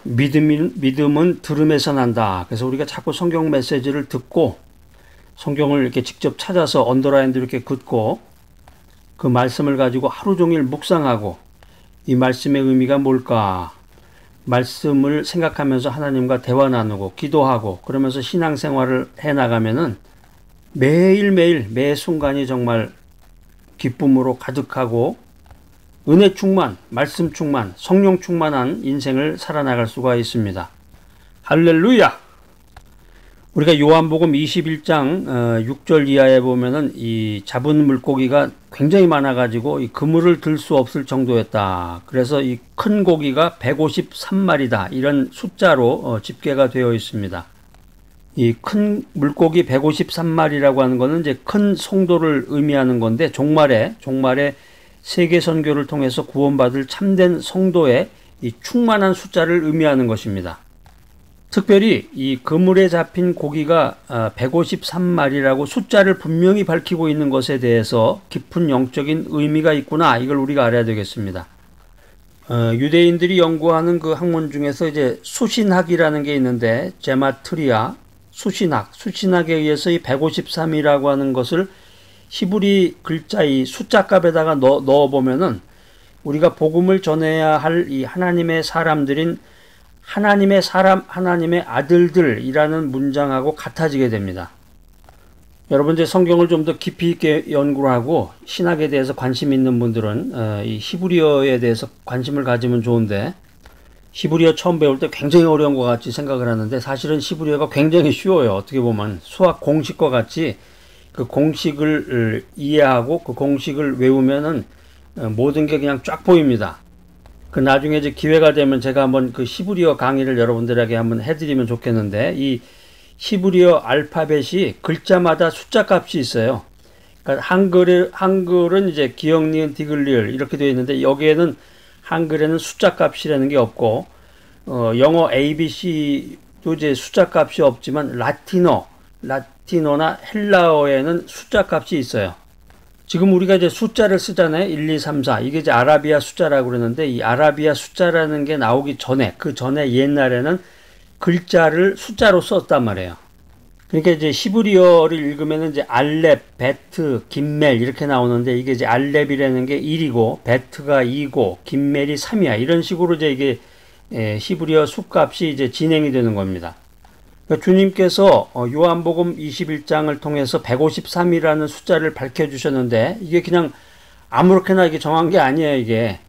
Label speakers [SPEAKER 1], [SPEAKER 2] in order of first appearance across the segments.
[SPEAKER 1] 믿음은 들음에서 난다. 그래서 우리가 자꾸 성경 메시지를 듣고 성경을 이렇게 직접 찾아서 언더라인도 이렇게 긋고 그 말씀을 가지고 하루 종일 묵상하고 이 말씀의 의미가 뭘까? 말씀을 생각하면서 하나님과 대화 나누고 기도하고 그러면서 신앙생활을 해나가면은 매일매일 매 순간이 정말 기쁨으로 가득하고 은혜 충만, 말씀 충만, 성령 충만한 인생을 살아나갈 수가 있습니다. 할렐루야! 우리가 요한복음 21장 6절 이하에 보면은 이 잡은 물고기가 굉장히 많아가지고 이 그물을 들 수 없을 정도였다. 그래서 이 큰 고기가 153마리다. 이런 숫자로 집계가 되어 있습니다. 이 큰 물고기 153마리라고 하는 것은 이제 큰 성도를 의미하는 건데 종말에 세계 선교를 통해서 구원받을 참된 성도의 이 충만한 숫자를 의미하는 것입니다. 특별히 이 그물에 잡힌 고기가 153마리라고 숫자를 분명히 밝히고 있는 것에 대해서 깊은 영적인 의미가 있구나. 이걸 우리가 알아야 되겠습니다. 유대인들이 연구하는 그 학문 중에서 이제 수신학이라는 게 있는데 제마트리아 수신학에 의해서 이 153이라고 하는 것을 히브리 글자 이 숫자값에다가 넣어 보면은 우리가 복음을 전해야 할 이 하나님의 사람들인 하나님의 사람, 하나님의 아들들이라는 문장하고 같아지게 됩니다. 여러분 이제 성경을 좀 더 깊이 있게 연구를 하고 신학에 대해서 관심 있는 분들은 이 히브리어에 대해서 관심을 가지면 좋은데 히브리어 처음 배울 때 굉장히 어려운 것 같이 생각을 하는데 사실은 히브리어가 굉장히 쉬워요. 어떻게 보면 수학 공식과 같이 그 공식을 이해하고 그 공식을 외우면은 모든 게 그냥 쫙 보입니다. 그 나중에 이제 기회가 되면 제가 한번 그 히브리어 강의를 여러분들에게 한번 해드리면 좋겠는데 이 히브리어 알파벳이 글자마다 숫자 값이 있어요. 그러니까 한글은 이제 기역, 니은, 디귿, 리을 이렇게 되어 있는데 여기에는 한글에는 숫자 값이라는 게 없고 영어 ABC도 이제 숫자 값이 없지만 라틴어나 헬라어에는 숫자 값이 있어요. 지금 우리가 이제 숫자를 쓰잖아요. 1, 2, 3, 4. 이게 이제 아라비아 숫자라고 그러는데 이 아라비아 숫자라는 게 나오기 전에 그 전에 옛날에는 글자를 숫자로 썼단 말이에요. 그러니까 이제 히브리어를 읽으면은 이제 알렙, 베트, 김멜 이렇게 나오는데 이게 이제 알렙이라는 게 1이고 베트가 2고 김멜이 3이야. 이런 식으로 이제 이게 히브리어 숫값이 이제 진행이 되는 겁니다. 주님께서 요한복음 21장을 통해서 153이라는 숫자를 밝혀주셨는데 이게 그냥 아무렇게나 이게 정한 게 아니에요. 이게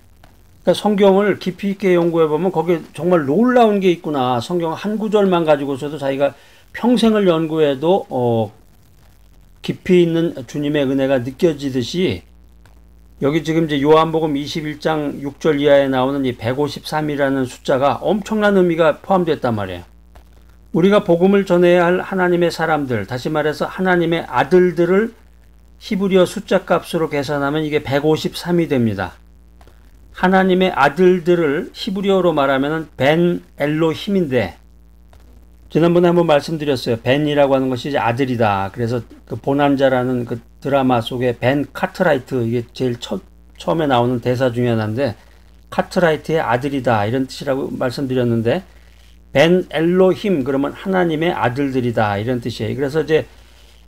[SPEAKER 1] 그러니까 성경을 깊이 있게 연구해보면 거기에 정말 놀라운 게 있구나. 성경 한 구절만 가지고서도 자기가 평생을 연구해도 깊이 있는 주님의 은혜가 느껴지듯이 여기 지금 이제 요한복음 21장 6절 이하에 나오는 이 153이라는 숫자가 엄청난 의미가 포함됐단 말이에요. 우리가 복음을 전해야 할 하나님의 사람들, 다시 말해서 하나님의 아들들을 히브리어 숫자 값으로 계산하면 이게 153이 됩니다. 하나님의 아들들을 히브리어로 말하면 벤 엘로힘인데 지난번에 한번 말씀드렸어요. 벤이라고 하는 것이 이제 아들이다. 그래서 그 보남자라는 그 드라마 속에 벤 카트라이트 이게 제일 처음에 나오는 대사 중에 하나인데 카트라이트의 아들이다 이런 뜻이라고 말씀드렸는데 벤 엘로힘 그러면 하나님의 아들들이다 이런 뜻이에요. 그래서 이제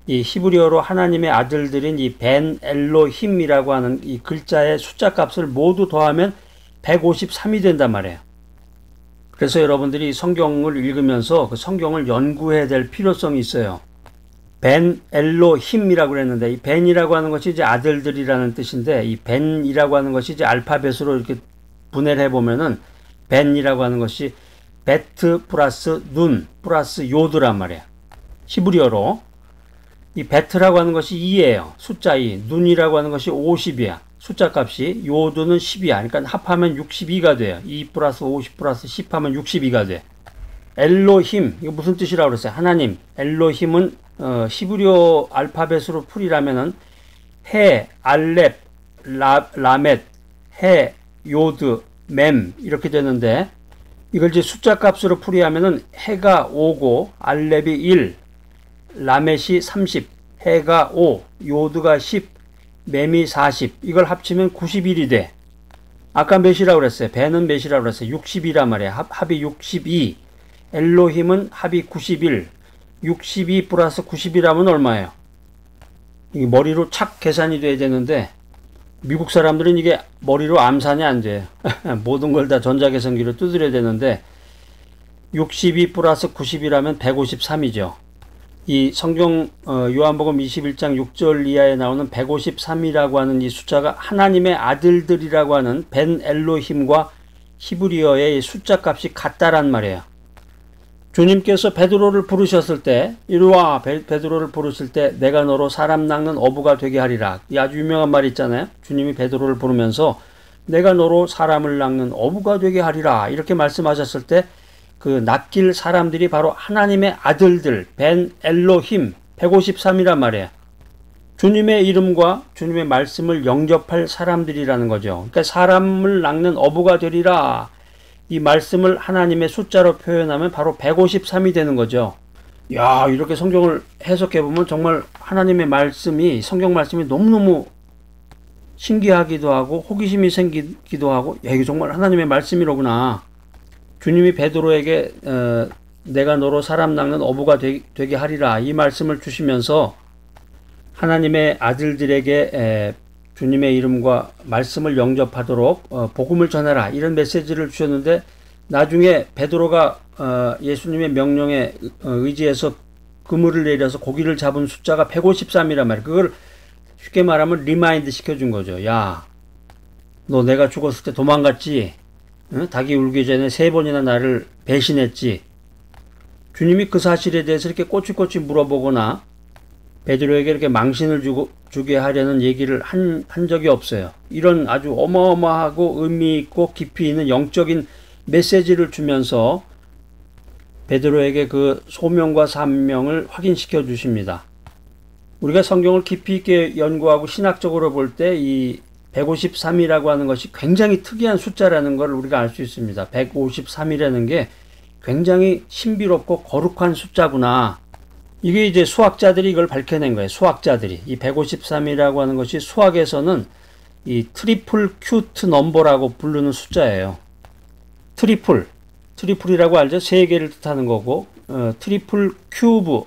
[SPEAKER 1] 이 히브리어로 하나님의 아들들인 이 벤 엘로힘이라고 하는 이 글자의 숫자 값을 모두 더하면 153이 된단 말이에요. 그래서 여러분들이 성경을 읽으면서 그 성경을 연구해야 될 필요성이 있어요. 벤 엘로힘이라고 그랬는데 이 벤이라고 하는 것이 이제 아들들이라는 뜻인데 이 벤이라고 하는 것이 이제 알파벳으로 이렇게 분해를 해보면은 벤이라고 하는 것이 베트 플러스 눈 플러스 요드란 말이에요. 히브리어로 이 베트라고 하는 것이 2예요. 숫자 2. 눈이라고 하는 것이 50이야. 숫자 값이 요드는 10이야. 그러니까 합하면 62가 돼요. 2 플러스 50 플러스 10 하면 62가 돼. 엘로힘 이거 무슨 뜻이라고 그랬어요? 하나님. 엘로힘은 히브리어 알파벳으로 풀이라면은 해, 알렙, 라멧, 해, 요드, 맴 이렇게 되는데 이걸 이제 숫자 값으로 풀이하면은 해가 5고 알렙이 1, 라멧이 30, 해가 5, 요드가 10, 맴이 40 이걸 합치면 91이 돼. 아까 몇이라고 그랬어요? 배는 몇이라고 그랬어요? 60이란 말이야. 합이 62. 엘로힘은 합이 91. 62 플러스 90이라면 얼마예요? 이게 머리로 착 계산이 돼야 되는데 미국 사람들은 이게 머리로 암산이 안 돼요. 모든 걸 다 전자계산기로 두드려야 되는데 62 플러스 90이라면 153이죠. 이 성경 요한복음 21장 6절 이하에 나오는 153이라고 하는 이 숫자가 하나님의 아들들이라고 하는 벤 엘로힘과 히브리어의 숫자 값이 같다란 말이에요. 주님께서 베드로를 부르셨을 때 이리와 베드로를 부르실 때 내가 너로 사람 낚는 어부가 되게 하리라. 이 아주 유명한 말이 있잖아요. 주님이 베드로를 부르면서 내가 너로 사람을 낚는 어부가 되게 하리라 이렇게 말씀하셨을 때 그 낚일 사람들이 바로 하나님의 아들들 벤 엘로힘 153이란 말이에요. 주님의 이름과 주님의 말씀을 영접할 사람들이라는 거죠. 그러니까 사람을 낚는 어부가 되리라. 이 말씀을 하나님의 숫자로 표현하면 바로 153이 되는 거죠. 야, 이렇게 성경을 해석해 보면 정말 하나님의 말씀이 성경 말씀이 너무너무 신기하기도 하고 호기심이 생기기도 하고 야, 이게 정말 하나님의 말씀이로구나. 주님이 베드로에게 내가 너로 사람 낚는 어부가 되게 하리라 이 말씀을 주시면서 하나님의 아들들에게 주님의 이름과 말씀을 영접하도록 복음을 전하라 이런 메시지를 주셨는데 나중에 베드로가 예수님의 명령에 의지해서 그물을 내려서 고기를 잡은 숫자가 153이란 말이에요. 그걸 쉽게 말하면 리마인드 시켜준 거죠. 야, 너 내가 죽었을 때 도망갔지? 응? 닭이 울기 전에 3번이나 나를 배신했지? 주님이 그 사실에 대해서 이렇게 꼬치꼬치 물어보거나 베드로에게 이렇게 망신을 주게 하려는 얘기를 한 적이 없어요. 이런 아주 어마어마하고 의미 있고 깊이 있는 영적인 메시지를 주면서 베드로에게 그 소명과 사명을 확인시켜 주십니다. 우리가 성경을 깊이 있게 연구하고 신학적으로 볼 때 이 153이라고 하는 것이 굉장히 특이한 숫자라는 걸 우리가 알 수 있습니다. 153이라는 게 굉장히 신비롭고 거룩한 숫자구나. 이게 이제 수학자들이 이걸 밝혀낸 거예요. 수학자들이. 이 153이라고 하는 것이 수학에서는 이 트리플 큐트 넘버라고 부르는 숫자예요. 트리플이라고 알죠? 3개를 뜻하는 거고 트리플 큐브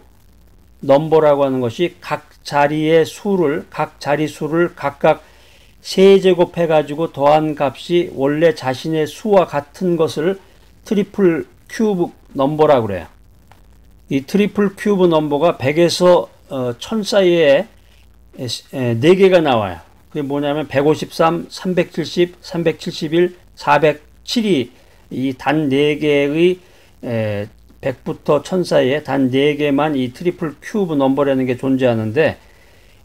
[SPEAKER 1] 넘버라고 하는 것이 각 자리수를 각각 세제곱해 가지고 더한 값이 원래 자신의 수와 같은 것을 트리플 큐브 넘버라고 그래요. 이 트리플 큐브 넘버가 100에서 1000 사이에 4개가 나와요. 그게 뭐냐면 153, 370, 371, 407이 이 단 4개의 100부터 1000 사이에 단 4개만 이 트리플 큐브 넘버라는 게 존재하는데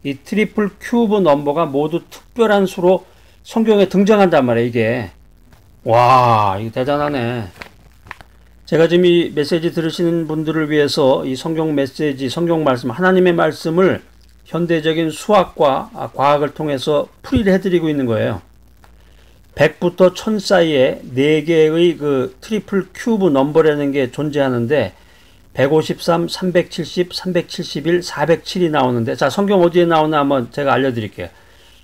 [SPEAKER 1] 이 트리플 큐브 넘버가 모두 특별한 수로 성경에 등장한단 말이에요. 이게 와, 이거 대단하네. 제가 지금 이 메시지 들으시는 분들을 위해서 이 성경 메시지, 성경 말씀, 하나님의 말씀을 현대적인 수학과 과학을 통해서 풀이를 해드리고 있는 거예요. 100부터 1000 사이에 4개의 그 트리플 큐브 넘버라는 게 존재하는데 153, 370, 371, 407이 나오는데 자, 성경 어디에 나오나 한번 제가 알려드릴게요.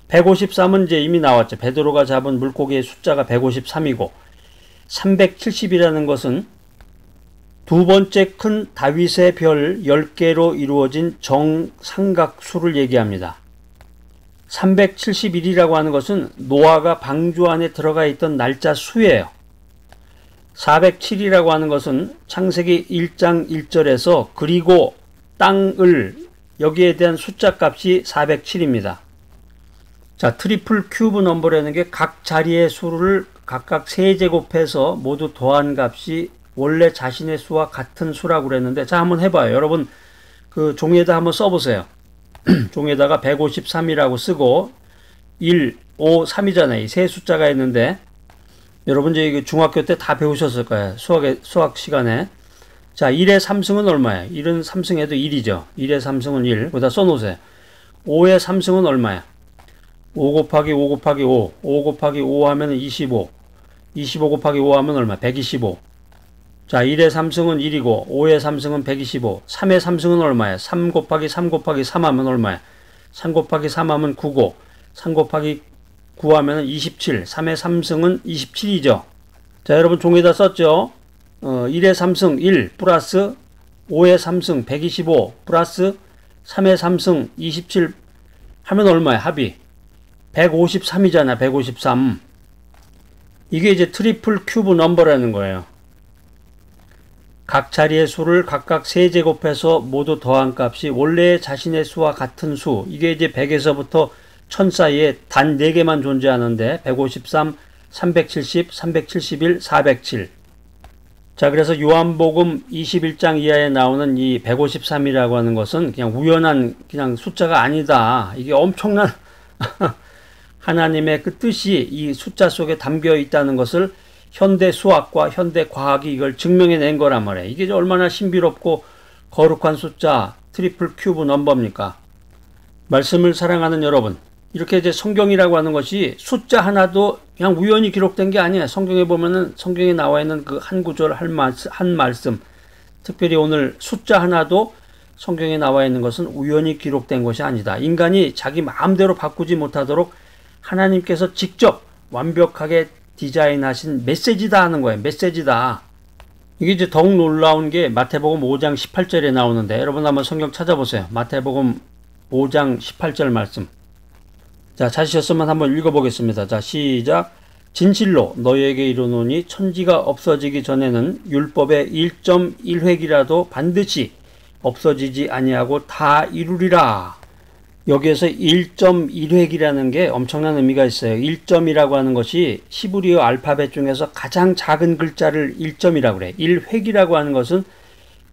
[SPEAKER 1] 153은 이제 이미 나왔죠. 베드로가 잡은 물고기의 숫자가 153이고 370이라는 것은 두 번째 큰 다윗의 별 10개로 이루어진 정삼각수를 얘기합니다. 371이라고 하는 것은 노아가 방주 안에 들어가 있던 날짜 수예요. 407이라고 하는 것은 창세기 1장 1절에서 그리고 땅을 여기에 대한 숫자 값이 407입니다. 자, 트리플 큐브 넘버라는 게 각 자리의 수를 각각 3제곱해서 모두 더한 값이 원래 자신의 수와 같은 수라고 그랬는데 자, 한번 해봐요. 여러분 그 종이에다 한번 써보세요. 종에다가 153이라고 쓰고 1, 5, 3이잖아요. 이 세 숫자가 있는데 여러분 이제 중학교 때 다 배우셨을 거예요. 수학 시간에. 자, 1의 3승은 얼마야? 1은 3승해도 1이죠. 1의 3승은 1. 거기다 써놓으세요. 5의 3승은 얼마야? 5 곱하기 5 곱하기 5. 5 곱하기 5 하면 25. 25 곱하기 5 하면 얼마? 125. 자, 1의 3승은 1이고 5의 3승은 125. 3의 3승은 얼마야? 3 곱하기 3 곱하기 3 하면 얼마야? 3 곱하기 3 하면 9고 3 곱하기 구하면 27, 3의 3승은 27이죠. 자, 여러분 종이에다 썼죠? 1의 3승 1 플러스 5의 3승 125 플러스 3의 3승 27 하면 얼마야? 합이 153이잖아. 153. 이게 이제 트리플 큐브 넘버라는 거예요. 각 자리의 수를 각각 3제곱해서 모두 더한 값이 원래 자신의 수와 같은 수. 이게 이제 100에서부터 1000 사이에 단 4개만 존재하는데 153, 370, 371, 407. 자, 그래서 요한복음 21장 이하에 나오는 이 153이라고 하는 것은 그냥 우연한 그냥 숫자가 아니다. 이게 엄청난 하나님의 그 뜻이 이 숫자 속에 담겨 있다는 것을 현대 수학과 현대 과학이 이걸 증명해낸 거란 말이에요. 이게 얼마나 신비롭고 거룩한 숫자 트리플 큐브 넘버입니까? 말씀을 사랑하는 여러분, 이렇게 이제 성경이라고 하는 것이 숫자 하나도 그냥 우연히 기록된 게 아니에요. 성경에 보면은 성경에 나와 있는 그 한 구절 한 말씀, 특별히 오늘 숫자 하나도 성경에 나와 있는 것은 우연히 기록된 것이 아니다. 인간이 자기 마음대로 바꾸지 못하도록 하나님께서 직접 완벽하게 디자인하신 메시지다 하는 거예요. 메시지다. 이게 이제 더욱 놀라운 게 마태복음 5장 18절에 나오는데 여러분 한번 성경 찾아보세요. 마태복음 5장 18절 말씀. 자, 찾으셨으면 한번 읽어보겠습니다. 자, 시작. 진실로 너희에게 이르노니 천지가 없어지기 전에는 율법의 1.1획이라도 반드시 없어지지 아니하고 다 이루리라. 여기에서 1.1획이라는 게 엄청난 의미가 있어요. 1점이라고 하는 것이 히브리어 알파벳 중에서 가장 작은 글자를 1점이라고 그래. 1획이라고 하는 것은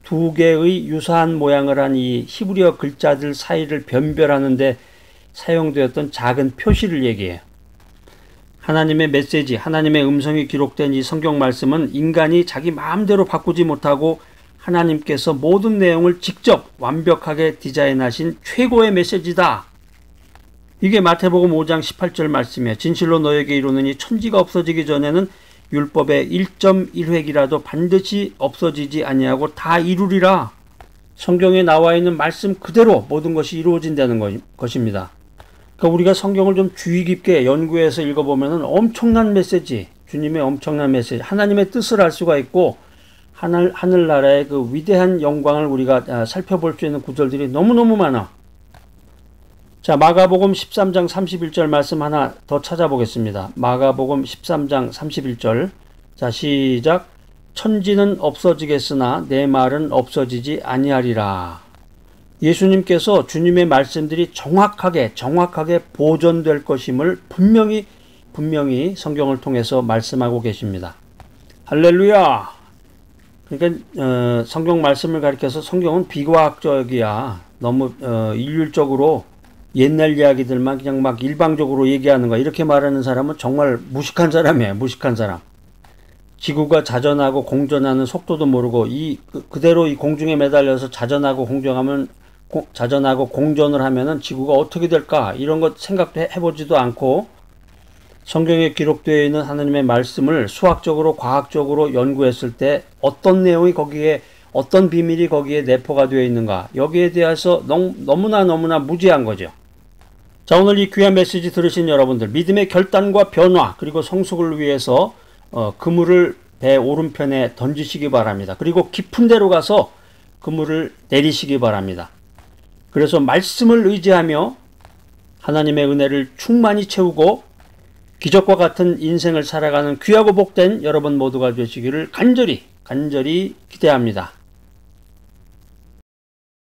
[SPEAKER 1] 두 개의 유사한 모양을 한 이 히브리어 글자들 사이를 변별하는 데 사용되었던 작은 표시를 얘기해요. 하나님의 메시지, 하나님의 음성이 기록된 이 성경 말씀은 인간이 자기 마음대로 바꾸지 못하고 하나님께서 모든 내용을 직접 완벽하게 디자인하신 최고의 메시지다. 이게 마태복음 5장 18절 말씀이에요. 진실로 너에게 이르노니 천지가 없어지기 전에는 율법의 1.1획이라도 반드시 없어지지 아니하고 다 이루리라. 성경에 나와 있는 말씀 그대로 모든 것이 이루어진다는 것입니다. 그러니까 우리가 성경을 좀 주의 깊게 연구해서 읽어보면 엄청난 메시지, 주님의 엄청난 메시지, 하나님의 뜻을 알 수가 있고 하늘나라의 그 위대한 영광을 우리가 살펴볼 수 있는 구절들이 너무너무 많아. 자, 마가복음 13장 31절 말씀 하나 더 찾아보겠습니다. 마가복음 13장 31절. 자, 시작. 천지는 없어지겠으나 내 말은 없어지지 아니하리라. 예수님께서 주님의 말씀들이 정확하게 보존될 것임을 분명히 성경을 통해서 말씀하고 계십니다. 할렐루야. 그러니까 성경 말씀을 가리켜서 성경은 비과학적이야. 너무 일률적으로 옛날 이야기들만 그냥 막 일방적으로 얘기하는 거야. 이렇게 말하는 사람은 정말 무식한 사람이에요. 무식한 사람. 지구가 자전하고 공전하는 속도도 모르고 그대로 이 공중에 매달려서 자전하고 공전을 하면은 지구가 어떻게 될까? 이런 것 생각도 해보지도 않고 성경에 기록되어 있는 하나님의 말씀을 수학적으로 과학적으로 연구했을 때 어떤 내용이 거기에 어떤 비밀이 거기에 내포가 되어 있는가 여기에 대해서 너무나 무지한 거죠. 자, 오늘 이 귀한 메시지 들으신 여러분들 믿음의 결단과 변화 그리고 성숙을 위해서 그물을 배 오른편에 던지시기 바랍니다. 그리고 깊은 데로 가서 그물을 내리시기 바랍니다. 그래서 말씀을 의지하며 하나님의 은혜를 충만히 채우고 기적과 같은 인생을 살아가는 귀하고 복된 여러분 모두가 되시기를 간절히 기대합니다.